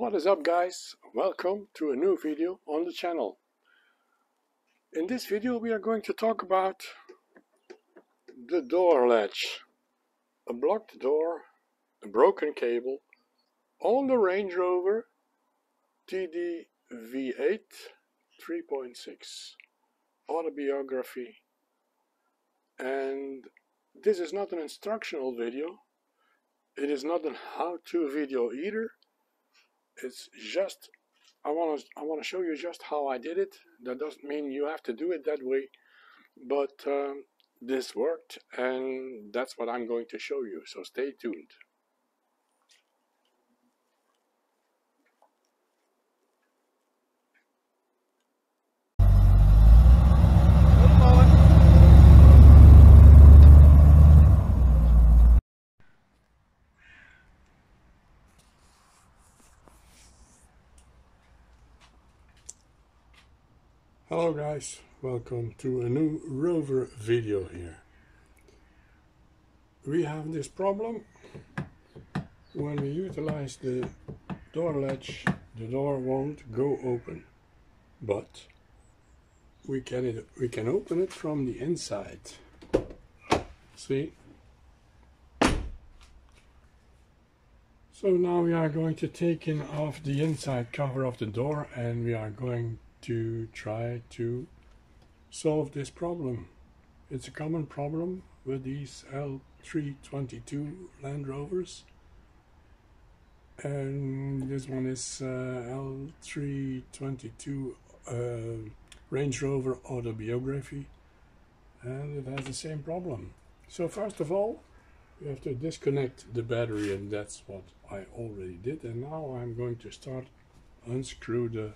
What is up, guys? Welcome to a new video on the channel. In this video we are going to talk about the door latch. A blocked door, a broken cable on the Range Rover TD V8 3.6 autobiography. And this is not an instructional video. It is not a how-to video either. It's just I want to show you just how I did it. That doesn't mean you have to do it that way, but this worked, and that's what I'm going to show you. So stay tuned. Hello guys, welcome to a new Rover video here. We have this problem when we utilize the door latch. The door won't go open, but we can open it from the inside. See? So now we are going to take off the inside cover of the door, and we are going to try to solve this problem. It's a common problem with these L322 Land Rovers, and this one is L322 Range Rover autobiography, and it has the same problem. So first of all, we have to disconnect the battery, and that's what I already did. And now I'm going to start unscrew the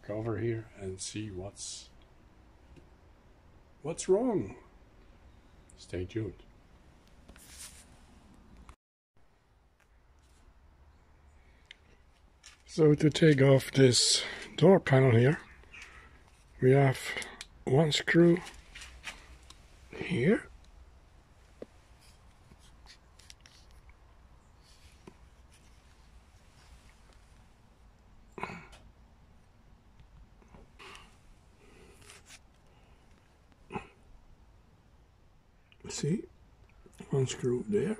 cover here and see what's wrong. Stay tuned. So to take off this door panel here, we have one screw here, see, one screw there.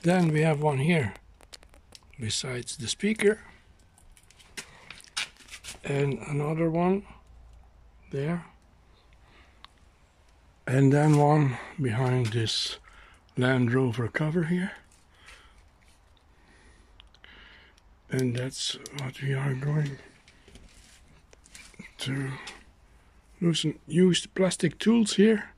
Then we have one here besides the speaker, and another one there, and then one behind this Land Rover cover here. And that's what we are going to loosen. Use the plastic tools here.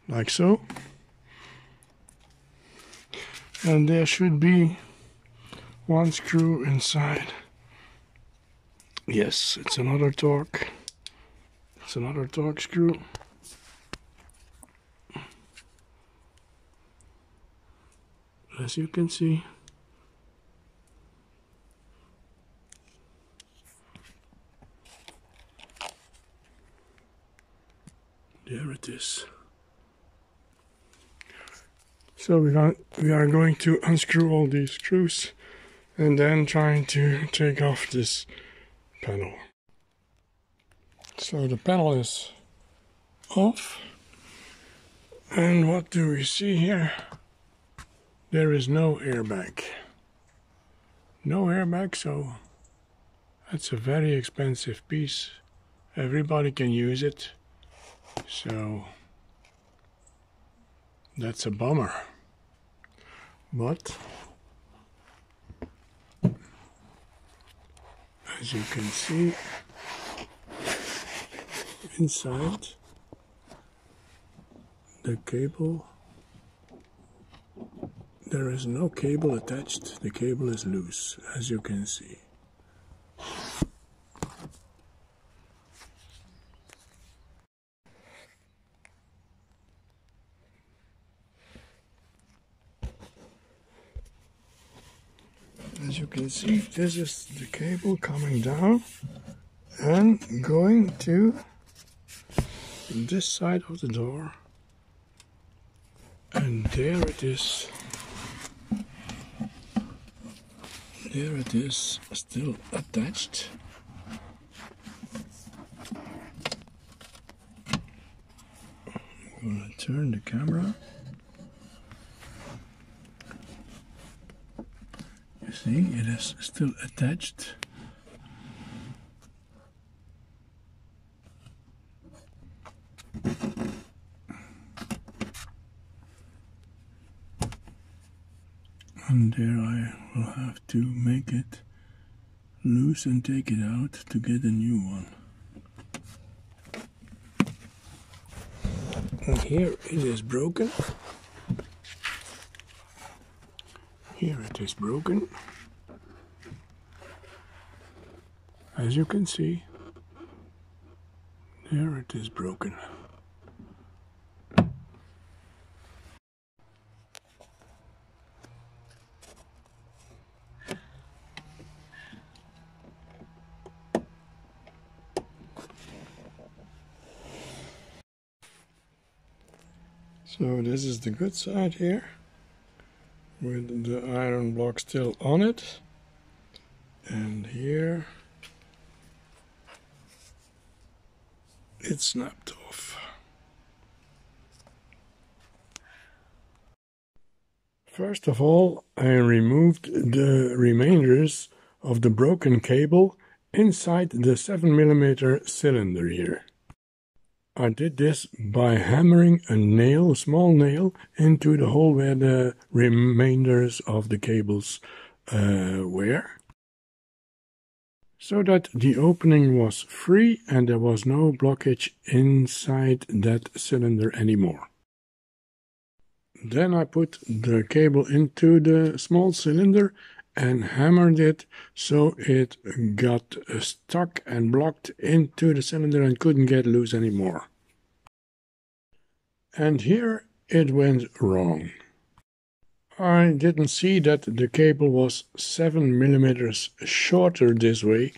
Like so. And there should be one screw inside. Yes, it's another torque. It's another torque screw. As you can see. There it is. So we are going to unscrew all these screws and then trying to take off this panel. So the panel is off, and what do we see here? There is no airbag. No airbag, so that's a very expensive piece. Everybody can use it, so that's a bummer. But as you can see, inside the cable, there is no cable attached. The cable is loose, as you can see. As you can see, this is the cable coming down and going to this side of the door, and there it is. There it is, still attached. I'm gonna turn the camera. You see, it is still attached. And there I will have to make it loose and take it out to get a new one. And here it is broken. Here it is broken. As you can see, there it is broken. So this is the good side here, with the iron block still on it, and here it snapped off. First of all, I removed the remainders of the broken cable inside the 7mm cylinder here. I did this by hammering a small nail, into the hole where the remainders of the cables were, so that the opening was free and there was no blockage inside that cylinder anymore. Then I put the cable into the small cylinder and hammered it so it got stuck and blocked into the cylinder and couldn't get loose anymore. And here it went wrong. I didn't see that the cable was 7mm shorter this way,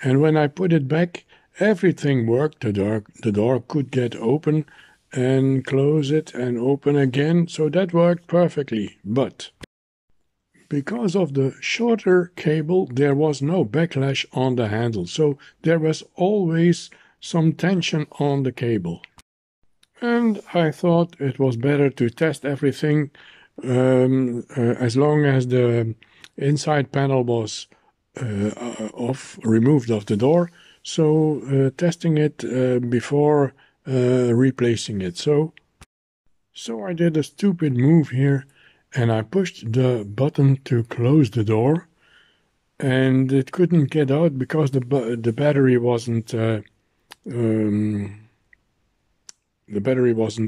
and when I put it back, everything worked. The door could get open and close it and open again, so that worked perfectly. But because of the shorter cable, there was no backlash on the handle, so there was always some tension on the cable. And I thought it was better to test everything as long as the inside panel was removed off the door, so testing it before replacing it. So I did a stupid move here, and I pushed the button to close the door, and it couldn't get out because the battery wasn't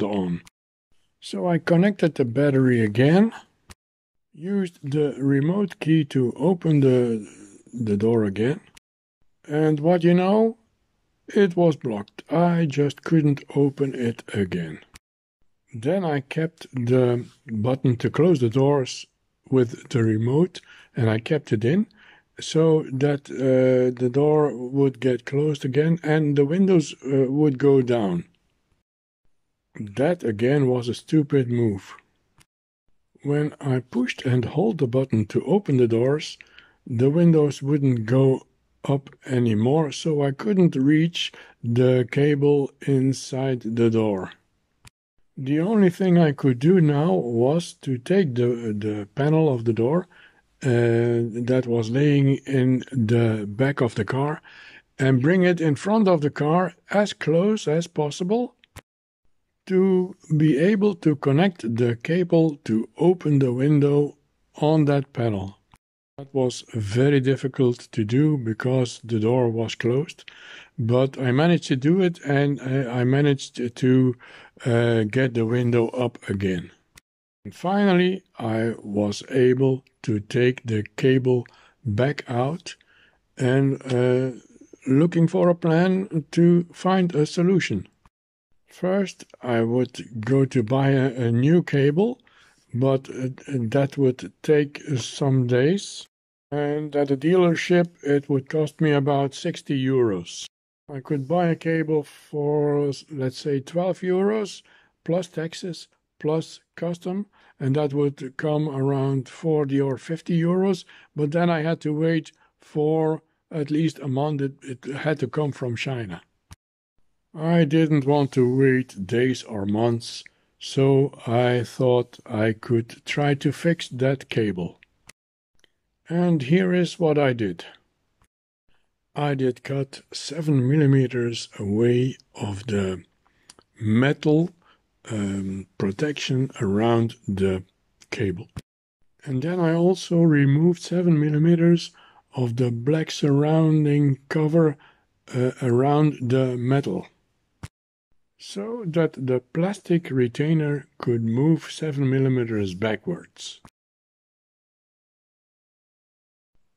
on. So I connected the battery again, used the remote key to open the door again, and what you know, it was blocked. I just couldn't open it again. Then I kept the button to close the doors with the remote, and I kept it in so that the door would get closed again and the windows would go down. That again was a stupid move. When I pushed and held the button to open the doors, the windows wouldn't go up anymore, so I couldn't reach the cable inside the door. The only thing I could do now was to take the panel of the door that was laying in the back of the car and bring it in front of the car as close as possible to be able to connect the cable to open the window on that panel. That was very difficult to do because the door was closed, but I managed to do it, and I managed to get the window up again. And finally, I was able to take the cable back out and looking for a plan to find a solution. First, I would go to buy a new cable, but that would take some days, and at a dealership it would cost me about 60 euros. I could buy a cable for, let's say, 12 euros plus taxes plus custom, and that would come around 40 or 50 euros. But then I had to wait for at least a month. It had to come from China. I didn't want to wait days or months, so I thought I could try to fix that cable. And here is what I did. I did cut 7 millimeters away of the metal protection around the cable. And then I also removed 7 millimeters of the black surrounding cover around the metal, so that the plastic retainer could move 7 millimeters backwards.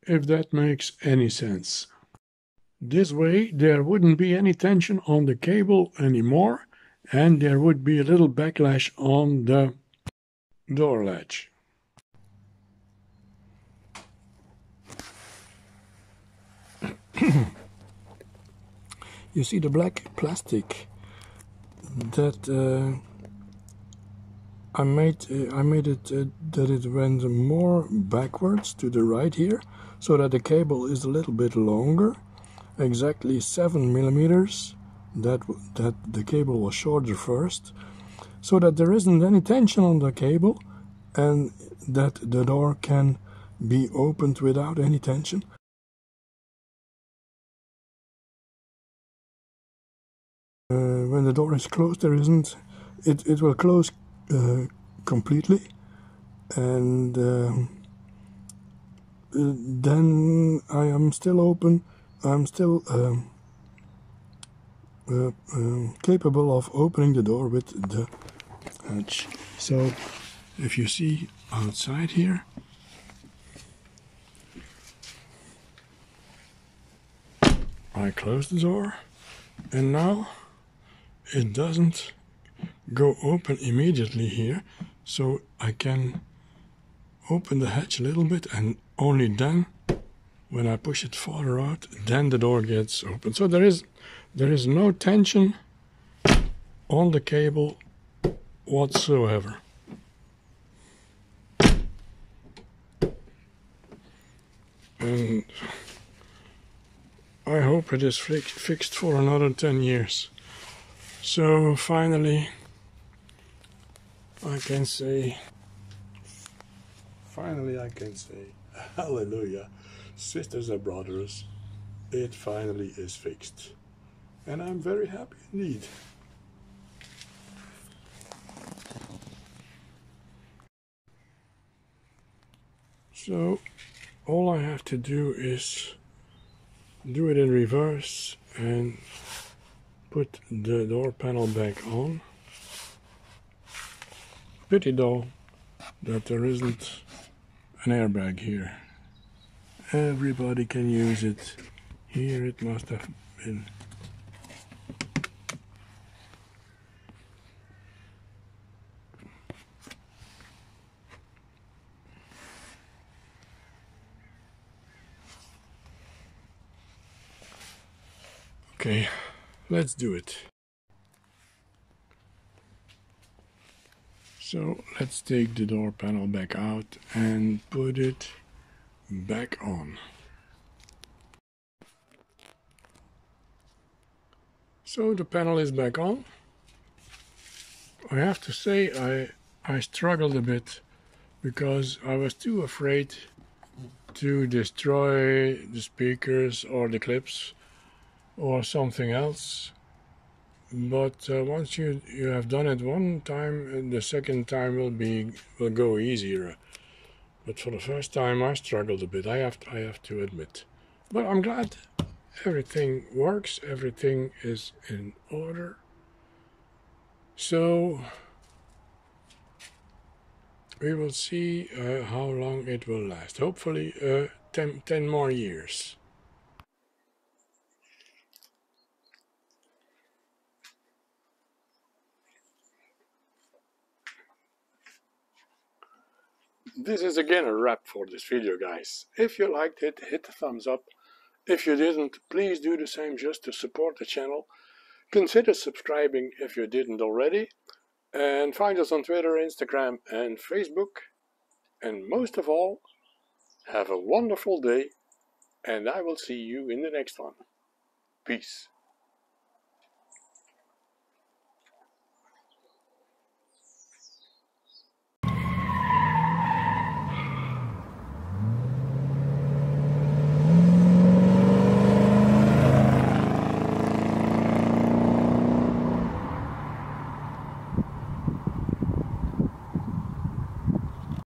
If that makes any sense. This way there wouldn't be any tension on the cable anymore, and there would be a little backlash on the door latch. You see the black plastic that I made it that it went more backwards to the right here, so that the cable is a little bit longer, exactly 7 millimeters. That the cable was shorter first, so that there isn't any tension on the cable, and that the door can be opened without any tension. When the door is closed, there isn't. It will close completely, and then I am still open. I'm still capable of opening the door with the latch. So if you see outside here, I close the door, and now it doesn't go open immediately here, so I can open the hatch a little bit, and only then, when I push it farther out, then the door gets open. So there is no tension on the cable whatsoever. And I hope it is fixed for another 10 years. So finally I can say hallelujah, sisters and brothers, it finally is fixed, and I'm very happy indeed. So all I have to do is do it in reverse and put the door panel back on. Pity though that there isn't an airbag here. Everybody can use it. Here it must have been. Okay, let's do it. So let's take the door panel back out and put it back on. So the panel is back on. I have to say I struggled a bit because I was too afraid to destroy the speakers or the clips or something else. But once you have done it one time, the second time will go easier. But for the first time I struggled a bit, I have to admit. But I'm glad everything works, everything is in order. So we will see how long it will last. Hopefully 10 more years. This is again a wrap for this video, guys. If you liked it, hit the thumbs up, If you didn't, please do the same just to support the channel. Consider subscribing if you didn't already. And find us on Twitter, Instagram and Facebook. And most of all, have a wonderful day, and I will see you in the next one. Peace.